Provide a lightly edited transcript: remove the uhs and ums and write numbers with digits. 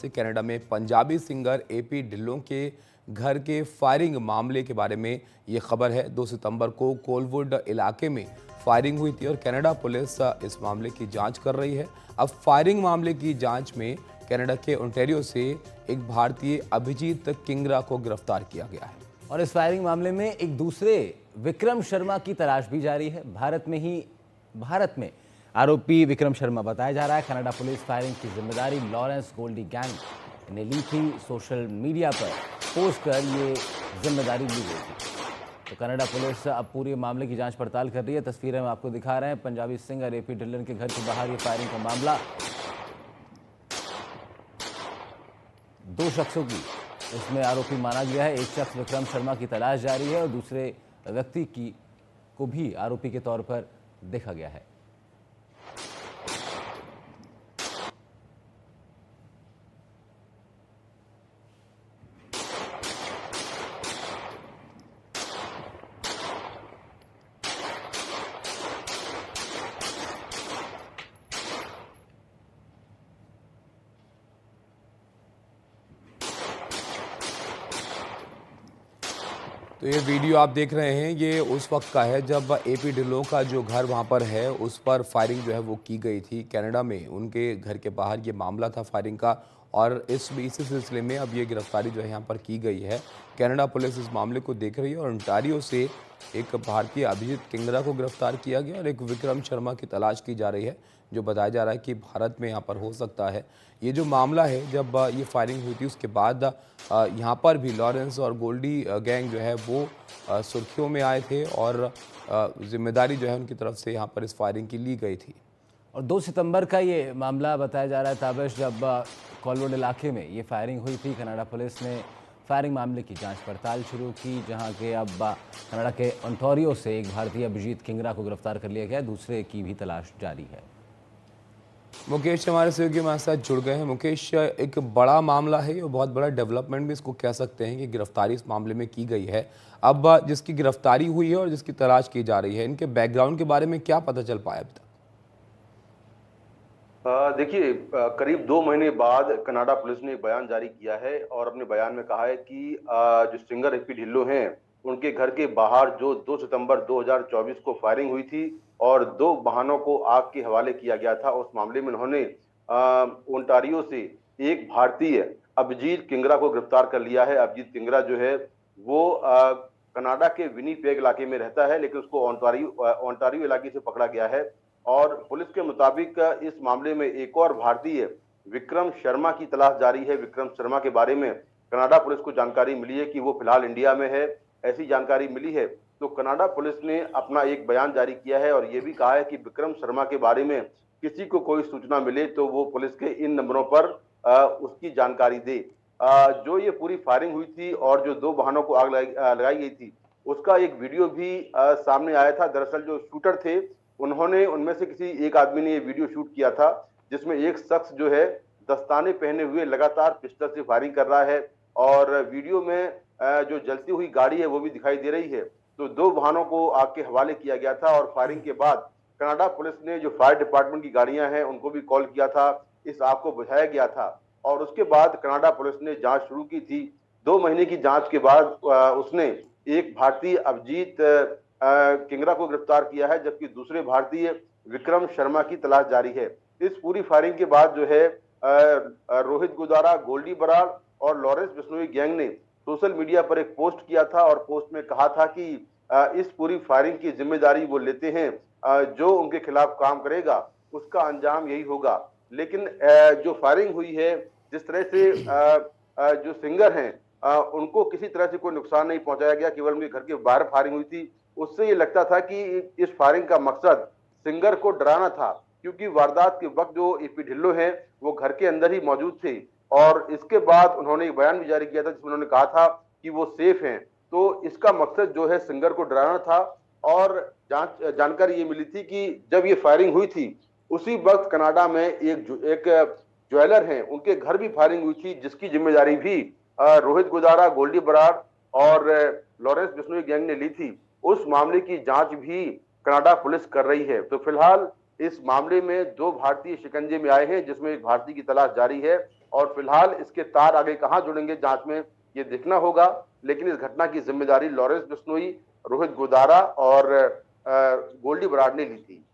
से कनाडा में Punjabi singer AP Dhillon के घर के फायरिंग मामले के बारे में ये खबर है। 2 सितंबर को कोलवुड इलाके में फायरिंग हुई थी और कनाडा पुलिस इस मामले की जांच कर रही है। अब फायरिंग मामले की जांच में कनाडा के ओंटारियो से एक भारतीय अभिजीत किंगरा को गिरफ्तार किया गया है और इस फायरिंग मामले में एक दूसरे विक्रम शर्मा की तलाश भी जारी है। भारत में आरोपी विक्रम शर्मा बताया जा रहा है। कनाडा पुलिस फायरिंग की जिम्मेदारी लॉरेंस गोल्डी गैंग ने ली थी। सोशल मीडिया पर पोस्ट कर ये जिम्मेदारी ली गई थी। तो कनाडा पुलिस अब पूरे मामले की जांच पड़ताल कर रही है। तस्वीरें हम आपको दिखा रहे हैं। पंजाबी सिंगर एपी ढिल्लन के घर के बाहर ये फायरिंग का मामला। 2 शख्सों की इसमें आरोपी माना गया है। एक शख्स विक्रम शर्मा की तलाश जारी है और दूसरे व्यक्ति को भी आरोपी के तौर पर देखा गया है। तो ये वीडियो आप देख रहे हैं, ये उस वक्त का है जब एपी ढिल्लों का जो घर वहाँ पर है उस पर फायरिंग जो है वो की गई थी। कनाडा में उनके घर के बाहर ये मामला था फायरिंग का और इसी सिलसिले में अब ये गिरफ्तारी जो है यहाँ पर की गई है। कनाडा पुलिस इस मामले को देख रही है और ओंटारियो से एक भारतीय अभिजीत किंगरा को गिरफ्तार किया गया और एक विक्रम शर्मा की तलाश की जा रही है, जो बताया जा रहा है कि भारत में यहाँ पर हो सकता है। ये जो मामला है, जब ये फायरिंग हुई थी उसके बाद यहाँ पर भी लॉरेंस और गोल्डी गैंग जो है वो सुर्खियों में आए थे और जिम्मेदारी जो है उनकी तरफ से यहाँ पर इस फायरिंग की ली गई थी। और 2 सितंबर का ये मामला बताया जा रहा है ताबिश, जब कोलवुड इलाके में ये फायरिंग हुई थी। कनाडा पुलिस ने फायरिंग मामले की जांच पड़ताल शुरू की, जहां के अब कनाडा के ओंटारियो से एक भारतीय अभिजीत किंगरा को गिरफ्तार कर लिया गया। दूसरे की भी तलाश जारी है। मुकेश हमारे सहयोगी हमारे साथ जुड़ गए हैं। मुकेश, एक बड़ा मामला है, ये बहुत बड़ा डेवलपमेंट भी इसको कह सकते हैं कि गिरफ्तारी इस मामले में की गई है। अब जिसकी गिरफ्तारी हुई है और जिसकी तलाश की जा रही है, इनके बैकग्राउंड के बारे में क्या पता चल पाया अभी तक? देखिए, करीब 2 महीने बाद कनाडा पुलिस ने एक बयान जारी किया है और अपने बयान में कहा है कि जो सिंगर एपी ढिल्लो हैं उनके घर के बाहर जो 2 सितंबर 2024 को फायरिंग हुई थी और 2 वाहनों को आग के हवाले किया गया था, उस मामले में उन्होंने ओंटारियो से एक भारतीय अभिजीत किंगरा को गिरफ्तार कर लिया है। अभिजीत किंगरा जो है वो कनाडा के विनीपेग इलाके में रहता है, लेकिन उसको ओंटारियो इलाके से पकड़ा गया है। और पुलिस के मुताबिक इस मामले में एक और भारतीय विक्रम शर्मा की तलाश जारी है। विक्रम शर्मा के बारे में कनाडा पुलिस को जानकारी मिली है कि वो फिलहाल इंडिया में है, ऐसी जानकारी मिली है। तो कनाडा पुलिस ने अपना एक बयान जारी किया है और ये भी कहा है कि विक्रम शर्मा के बारे में किसी को कोई सूचना मिले तो वो पुलिस के इन नंबरों पर उसकी जानकारी दे। जो ये पूरी फायरिंग हुई थी और जो 2 वाहनों को आग लगाई गई थी, उसका एक वीडियो भी सामने आया था। दरअसल जो शूटर थे उन्होंने उनमें से किसी एक आदमी ने ये वीडियो शूट किया था, जिसमें एक शख्स जो है दस्ताने पहने हुए लगातार पिस्टल से फायरिंग कर रहा है और वीडियो में जो जलती हुई गाड़ी है वो भी दिखाई दे रही है। तो 2 वाहनों को आग के हवाले किया गया था और फायरिंग के बाद कनाडा पुलिस ने जो फायर डिपार्टमेंट की गाड़ियां हैं उनको भी कॉल किया था, इस आग को बुझाया गया था और उसके बाद कनाडा पुलिस ने जांच शुरू की थी। 2 महीने की जांच के बाद उसने एक भारतीय अभिजीत किंगरा को गिरफ्तार किया है, जबकि दूसरे भारतीय विक्रम शर्मा की तलाश जारी है। इस पूरी फायरिंग के बाद जो है रोहित गुजारा, गोल्डी बराड़ और लॉरेंस बिश्नोई गैंग ने सोशल मीडिया पर एक पोस्ट किया था और पोस्ट में कहा था कि इस पूरी फायरिंग की जिम्मेदारी वो लेते हैं, जो उनके खिलाफ काम करेगा उसका अंजाम यही होगा। लेकिन जो फायरिंग हुई है, जिस तरह से जो सिंगर हैं उनको किसी तरह से कोई नुकसान नहीं पहुंचाया गया, केवल उनके घर के बाहर फायरिंग हुई थी। उससे ये लगता था कि इस फायरिंग का मकसद सिंगर को डराना था, क्योंकि वारदात के वक्त जो एपी ढिल्लो हैं वो घर के अंदर ही मौजूद थे और इसके बाद उन्होंने एक बयान भी जारी किया था जिसमें उन्होंने कहा था कि वो सेफ हैं। तो इसका मकसद जो है सिंगर को डराना था और जानकारी ये मिली थी कि जब ये फायरिंग हुई थी उसी वक्त कनाडा में एक ज्वेलर हैं उनके घर भी फायरिंग हुई थी, जिसकी जिम्मेदारी भी रोहित गुजारा, गोल्डी बराड़ और लॉरेंस बिश्नोई गैंग ने ली थी। उस मामले की जांच भी कनाडा पुलिस कर रही है। तो फिलहाल इस मामले में 2 भारतीय शिकंजे में आए हैं, जिसमें एक भारतीय की तलाश जारी है और फिलहाल इसके तार आगे कहां जुड़ेंगे जांच में ये देखना होगा। लेकिन इस घटना की जिम्मेदारी लॉरेंस बिश्नोई, रोहित गोदारा और गोल्डी बराड़ ने ली थी।